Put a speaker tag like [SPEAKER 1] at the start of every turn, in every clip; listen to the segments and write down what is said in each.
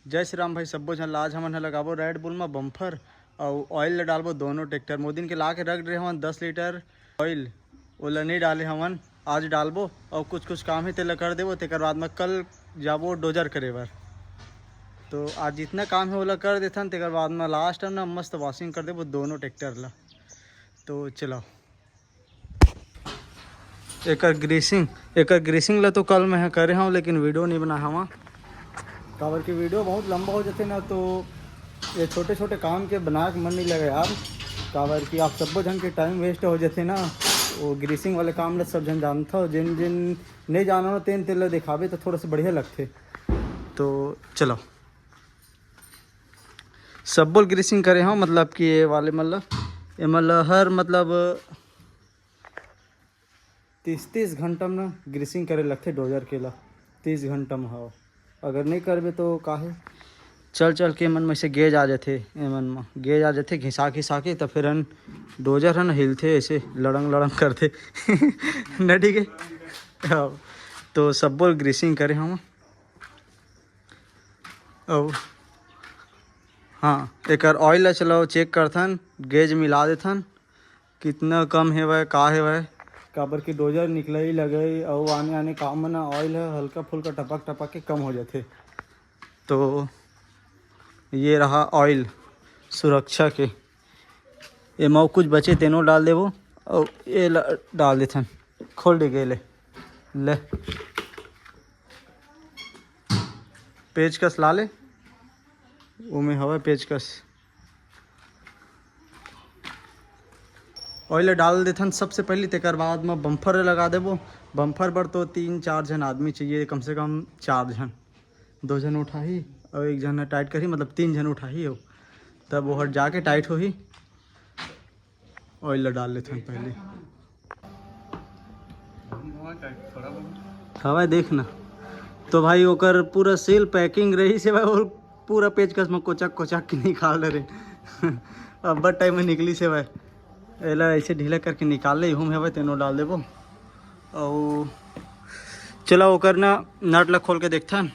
[SPEAKER 1] जय श्री राम भाई सब्बो झन आज हमन ह लगाबो रेड बुल में बम्फर और ऑयल ल डालबो दोनों टेक्टर मोदिन के ला के रख रहे हमन 10 लीटर ऑयल ओला नहीं डाले हमन आज डालबो और कुछ काम है तेला कर देबो तेकर बाद में कल जाबो डोजर करे बर। तो आज जितना काम है ओला कर देथन तेकर बाद में लास्ट टाइम ना मस्त वॉशिंग कर देबो दोनों टेक्टर ला। तो चलो एक ग्रीसिंग ला तो कल मैं करे हूँ लेकिन वीडियो नहीं बना हवा काबर की वीडियो बहुत लंबा हो जाते ना। तो ये छोटे छोटे काम के बना के मन नहीं लगे यार काबर की आप सबो जन के टाइम वेस्ट हो जाते ना। वो ग्रीसिंग वाले काम ला सब जन जानता हो जिन जिन नहीं जानो ना तेन तेला दिखावे तो थोड़ा सा बढ़िया लगते। तो चलो सब बोल ग्रीसिंग करे हाँ मतलब कि ये वाले मतलब हर मतलब 30 घंटा में ना ग्रीसिंग करे लगते डोजर के ला 30 घंटा में हो अगर नहीं करबे तो काहे चल के मन में से गेज आ जाते मन में गेज आ जाते घिसा के तो फिर हन डोजर हन हिलते ऐसे लड़ंग करते न ठीक है। तो सब बोल ग्रीसिंग करे हम और हाँ एक ऑयल चलाओ चेक करथन गेज मिला देथन कितना कम है वह का है वह काबर की डोजर निकले ही लगे और आने काम में ना ऑयल है हल्का फुल्का टपक के कम हो जाते। तो ये रहा ऑयल सुरक्षा के ये मऊ कुछ बचे तेनों डाल देवो और ये डाल देथन खोल दे गए ले पेचकस ला ले वो में हवा पेचकस ऑयल डाल देथन सबसे पहले तेकर बाद में बम्फर लगा देबो। बम्फर पर तो 3-4 जन आदमी चाहिए कम से कम 4 जन 2 जन उठाही और 1 जन टाइट करी मतलब 3 जन उठाही हो तब वो हट जाके टाइट होही। ऑयल डाल लेथन पहले हवा देखना तो भाई ओकर पूरा सेल पैकिंग रही से भाई और पूरा पेचकस में कोचक के निकाल रहे अब बट टाइम में निकली से भाई एला ऐसे ढीला करके निकाल ले हूँ है तेनों डाल देबो और चलो ओकर ना नट ला खोल के देखथन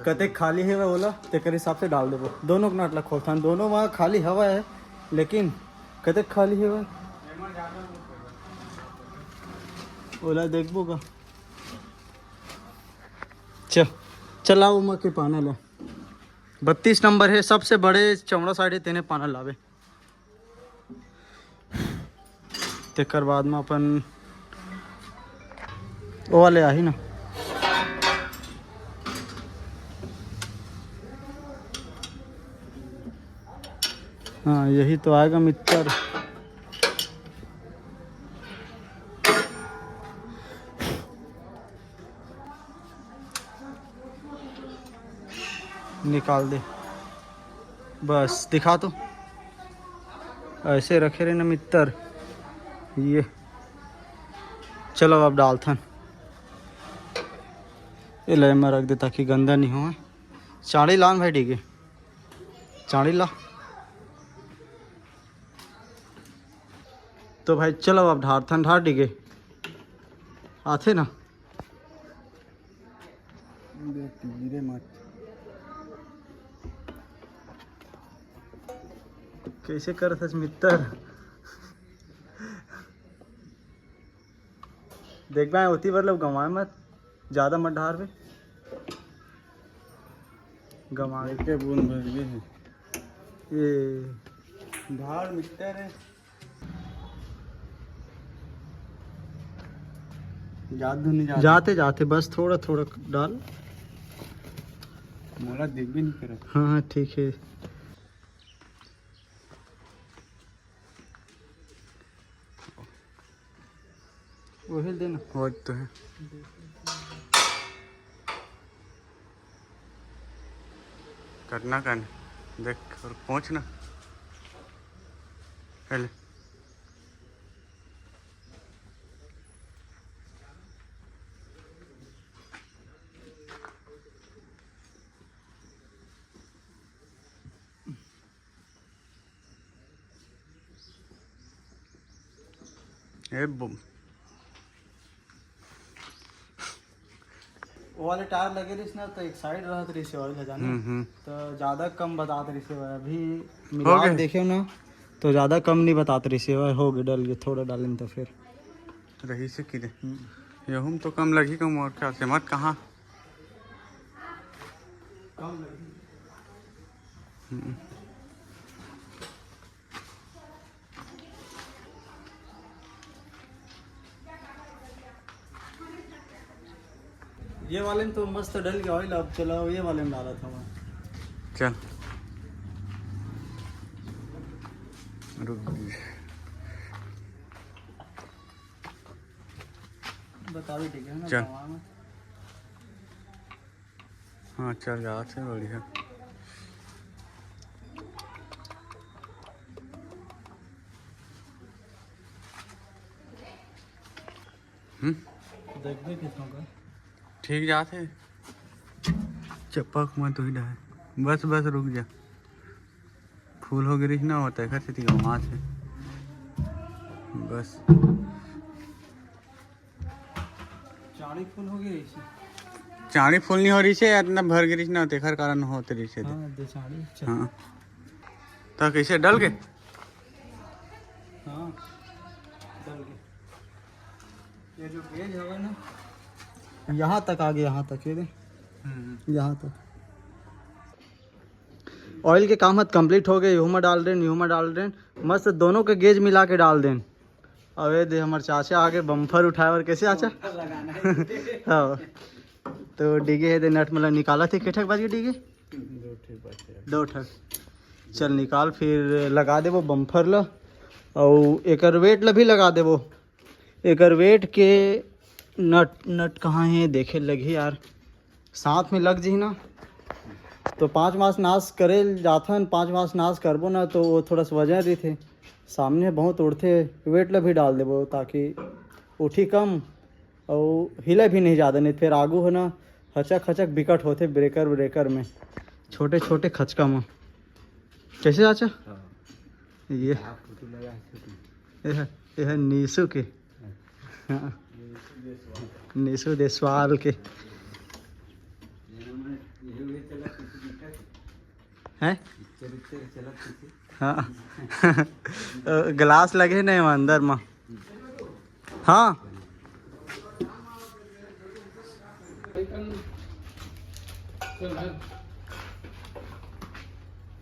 [SPEAKER 1] कते खाली है वह ओला तेकर हिसाब से डाल देबो। दोनों नट ला खोलथन दोनों वहाँ खाली हवा है लेकिन कते खाली है वह ओला देखबो का चलाओ उमा के पाना ला 32 नंबर है सबसे बड़े चौड़ा साइड है तेने पाना लावे तेकर बाद में अपन वो वाले आही ना हाँ यही तो आएगा मित्र निकाल दे बस दिखा तो ऐसे रखे रहे ना मित्र ये चलो अब डालथन ये ले में रख दे ताकि गंदा नहीं हो। चाड़ी लान भाई ठीक है चाड़ी ला तो भाई चलो अब ढारथन ढार ठीक है आथे ना गिरे मत कैसे करथस मित्र देख पाए होती मतलब गंवाए मत ज़्यादा मत ढार पे गंवाए के बूंद भर गए हैं ये ढार मित्र है जाते बस थोड़ा डाल मोला देख भी नहीं कर। हाँ ठीक है वो हिल देना हो तो है करना देख और पहुँचना पहले वाले टायर लगे रही ना तो एक साइड रहत रही से ऑयल है जाने तो ज़्यादा कम बतात रही से अभी मिला देखे ना तो ज़्यादा कम नहीं बताते रही से हो गए डल गए थोड़ा डालें तो फिर
[SPEAKER 2] रही से कि यहूँ तो कम लगी कम और क्या से मत कहाँ
[SPEAKER 1] कम लगी। ये वाले में तो मस्त डल गया ऑयल अब चलो ये वाले में डाला था मैं
[SPEAKER 2] चल रुक
[SPEAKER 1] बता भी ठीक है ना
[SPEAKER 2] चल हाँ चल जा से बढ़िया
[SPEAKER 1] देख भी कितना का
[SPEAKER 2] ठीक जाते चप्पक मत हुई रहा बस बस रुक जा फूल हो गई ना होता है घर से वहाँ से बस
[SPEAKER 1] चाड़ी फूल हो गई इसे
[SPEAKER 2] चाणी फूल नहीं हो रही है इतना भर गिरी ना तेखर कारण होते रही है
[SPEAKER 1] हाँ दे चाड़ी
[SPEAKER 2] हाँ तो कैसे डल गए
[SPEAKER 1] हाँ डल गए ये जो गेज है ना यहाँ तक आ गया यहाँ तक ये दे यहाँ तक ऑयल के काम हद कंप्लीट हो गए यूमा डाल दें मस्त दोनों के गेज मिला के डाल दें अबे दे हमारे चाचा आगे बम्फर उठाए और कैसे चाचा हाँ तो डिगे है दे नट मतलब निकाला थे के ठक बाजी डिगे दो ठक चल निकाल फिर लगा दे वो बम्फर ला और एकर वेट ला भी लगा दे वो एकर वेट के नट कहाँ है देखे लगी यार साथ में लग जी ना तो 5 मास नाश करे जाथन 5 मास नाश करबो ना तो वो थोड़ा सा वजन रही थे सामने बहुत उड़ते वेट ला भी डाल देबो ताकि उठी कम और हिले भी नहीं ज़्यादा नहीं फिर आगू है ना हचक हचक बिकट होते ब्रेकर में छोटे छोटे खचका में कैसे चाचा ये है नीसू के हाँ नीसू देसवाल के हैं हाँ गिलास लगे नहीं अंदर में हाँ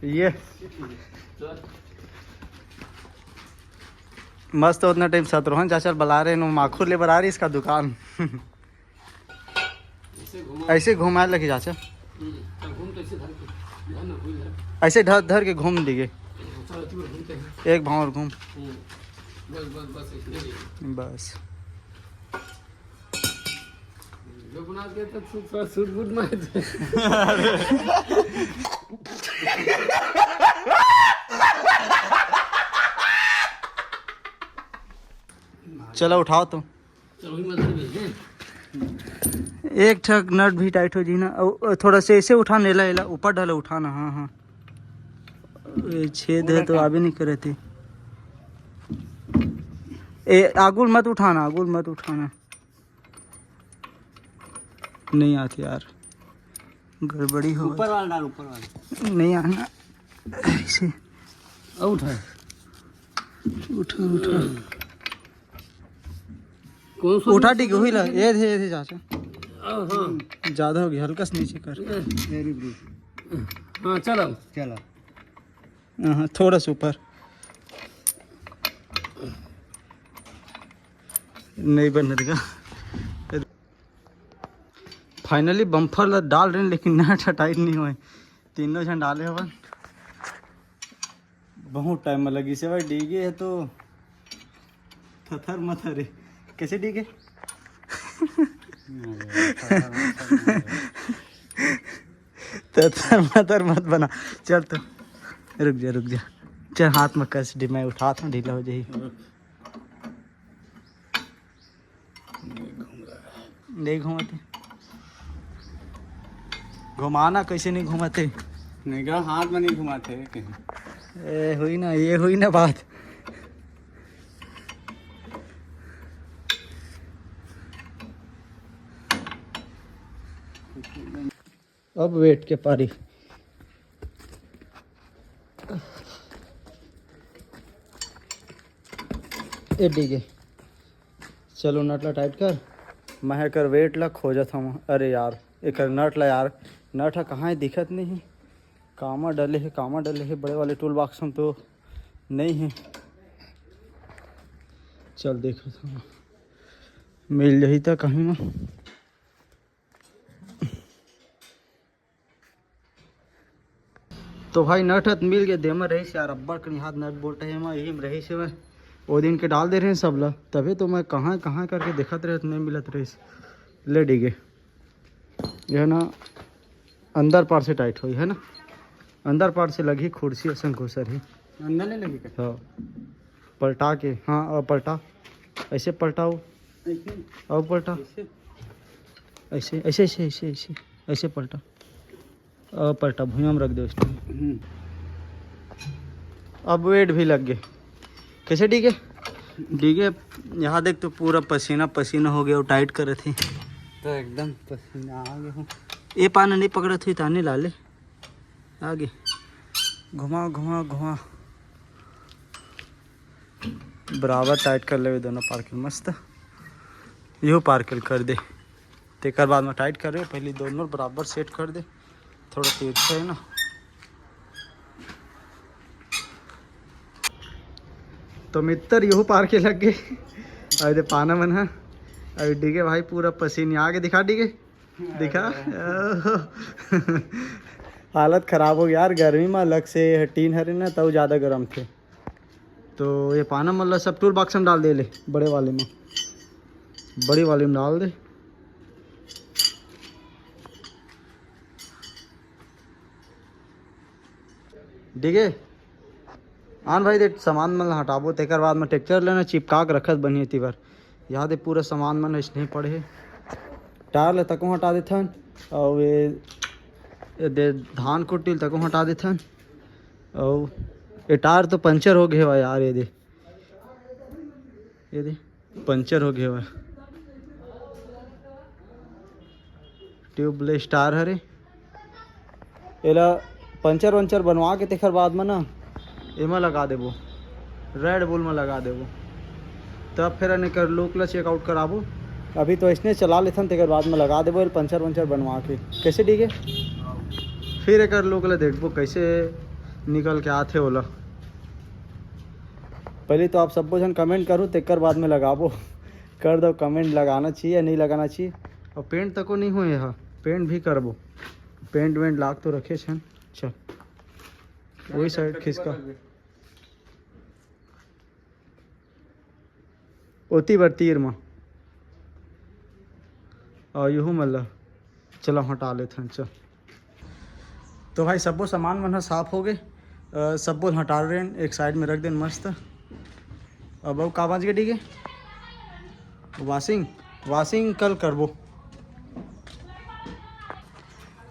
[SPEAKER 1] ये मस्त उतना टाइम शत्रुघ्न चाचा बुला रहे हैं माखुर ले बना रही इसका दुकान ऐसे घुमा लगे चाचा ऐसे धर धर के घूम दिए एक भाव और घूम बस चलो उठाओ तुम एक ठक नट भी टाइट हो जी ना और थोड़ा से ऐसे उठा नेला एला ऊपर डाले उठाना हाँ हाँ ये छेद है तो अभी नहीं करे थे ए आगुल मत उठाना नहीं आती यार गड़बड़ी हो
[SPEAKER 3] ऊपर वाला डाल ऊपर वाला
[SPEAKER 1] नहीं आना ऐसे
[SPEAKER 3] उठा
[SPEAKER 1] उठा
[SPEAKER 3] कौन सा
[SPEAKER 1] उठा ठीक हुई ला ये थे चाचा
[SPEAKER 3] हाँ
[SPEAKER 1] ज्यादा हो गया हल्का से नीचे कर
[SPEAKER 3] वेरी गुड हाँ चलो
[SPEAKER 1] हाँ थोड़ा सा ऊपर नहीं बन रहेगा फाइनली बम्फर ला डाल रहे हैं लेकिन नट टाइट नहीं हुए तीनों जन डाले हवन बहुत टाइम में लगी से भाई डीगे है तो थथर मथर है कैसे डीगे थथर मथर मत बना चल तो रुक जा चल हाथ में कस डी मैं उठा था ढीला हो जाए नहीं घूमते घुमाना कैसे नहीं घुमाते
[SPEAKER 2] नहीं गा हाथ में नहीं घुमाते कहीं
[SPEAKER 1] ए हुई ना बात अब वेट के पारी ए डिगे चलो नट ला टाइट कर। मैं एकर वेट ला खोजत हूँ। अरे यार एकर नट ला यार, नट है कहाँ है दिखत नहीं है। कामा डले है बड़े वाले टूल बॉक्स में तो नहीं है। चल देखो था मिल जाही था कहीं में। तो भाई नट हत मिल गया दे में रही से यार, अब्बड़ कहीं हाथ नट बोल्ट है मैं यही में रही से। मैं वो दिन के डाल दे रहे हैं सब ला, तभी तो मैं कहाँ कहाँ करके देखत रहे नहीं मिलत रही ले डिगे। यह ना अंदर पार से टाइट हुई है ना, अंदर पार से लगी कुर्सी असन घुसर ही
[SPEAKER 2] अंदर नहीं लगी क्या?
[SPEAKER 1] हाँ पलटा के, हाँ अब पलटा ऐसे पलटाओ अब पलटा ऐसे ऐसे ऐसे ऐसे ऐसे ऐसे पलटा अब पलटा भुइयां में रख दो इस टाइम। अब वेट भी लग गए कैसे डिगे डिगे। यहाँ देख तो पूरा पसीना पसीना हो गया और टाइट करे थे
[SPEAKER 2] तो एकदम पसीना आ गया हूँ।
[SPEAKER 1] ये पाना नहीं पकड़ा थी ताने लाले आगे घुमा घुमा घुमा बराबर टाइट कर ले दोनों पार्किल मस्त। यो पार्किल कर दे तेकर बाद में टाइट कर रहे पहले दोनों बराबर सेट कर दे। थोड़ा तिरछा है ना तो मित्र यो पार्किल लग गए। अरे पाना मन है अरे डिगे भाई पूरा पसीने आगे दिखा डिगे दिखा हालत ख़राब हो गया यार गर्मी में। अलग से टीन हरे ना तब ज़्यादा गर्म थे। तो ये पाना मतलब सब टूल बॉक्स में डाल दे ले बड़े वाले में, बड़ी वाले में डाल दे। ठीक है आन भाई देख सामान मन हटाबो तेकर बाद में टेक्चर लेना चिपका के रखत बनी तीबर। यहाँ दे पूरा सामान मन ऐसे नहीं पड़े है। टायर ले तको हटा देथन और ये दे धान कुटिल तको हटा देथन। और ये टायर तो पंचर हो गया यार, ये दे पंचर हो गया। ट्यूबलेस टायर हरे एला पंचर वंचर बनवा के तेकर बाद में ना एमा लगा देबो, रेड बुल में लगा देबो तब फिर कर लुक ला चेकआउट कराबो। अभी तो इसने चला लेथन तेकर बाद में लगा देबो पंचर वंचर बनवा के कैसे ठीक है। फिर एक लुक ला देखबो कैसे निकल के आते ओला। पहले तो आप सब जन कमेंट करो तेकर बाद में लगाबो। कर दो कमेंट लगाना चाहिए या नहीं लगाना चाहिए। और पेंट तको नहीं हुए यहाँ पेंट भी करबो, पेंट वेंट लाग तो रखे छन। चल वही साइड खिसका ओती बर तीर में और यूँ मतलब चलो हटा लेते हैं। चल तो भाई सबो सामान मन साफ हो गए, सबो हटा रहे हैं एक साइड में रख दें मस्त। अब का बाज गए ठीक है वाशिंग कल करबो।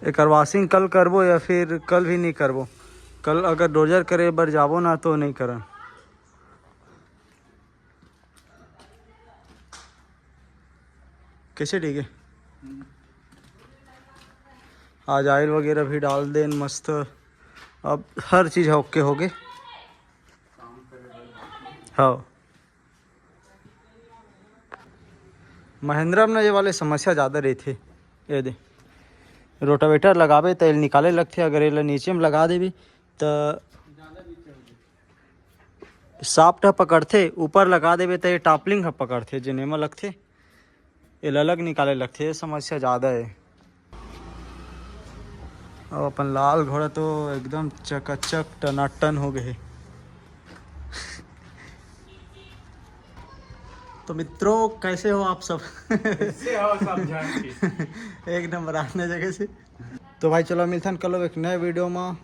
[SPEAKER 1] एक वाशिंग कल करबो या फिर कल भी नहीं करबो। कल अगर डोजर करे बर जाबो ना तो नहीं करन। कैसे ठीक है आज ऑयल वगैरह भी डाल दें मस्त। अब हर चीज़ ओके हो गए। हाँ महिंद्रा में ये वाले समस्या ज़्यादा रही थी। ये दे रोटावेटर लगाबे तो निकाले लगते, अगर ये नीचे में लगा देवी तो सॉफ्ट पकड़ते, ऊपर लगा देवे तो ये टॉपलिंग पकड़ते जिनेमा लगते ये अलग निकाले लगते। ये समस्या ज़्यादा है। अब अपन लाल घोड़ा तो एकदम चकाचक टनाटन हो गए। तो मित्रों कैसे हो आप सब?
[SPEAKER 2] कैसे हो सब जान के?
[SPEAKER 1] एक नंबर आने जगह से। तो भाई चलो मिलते हैं कल एक नए वीडियो में।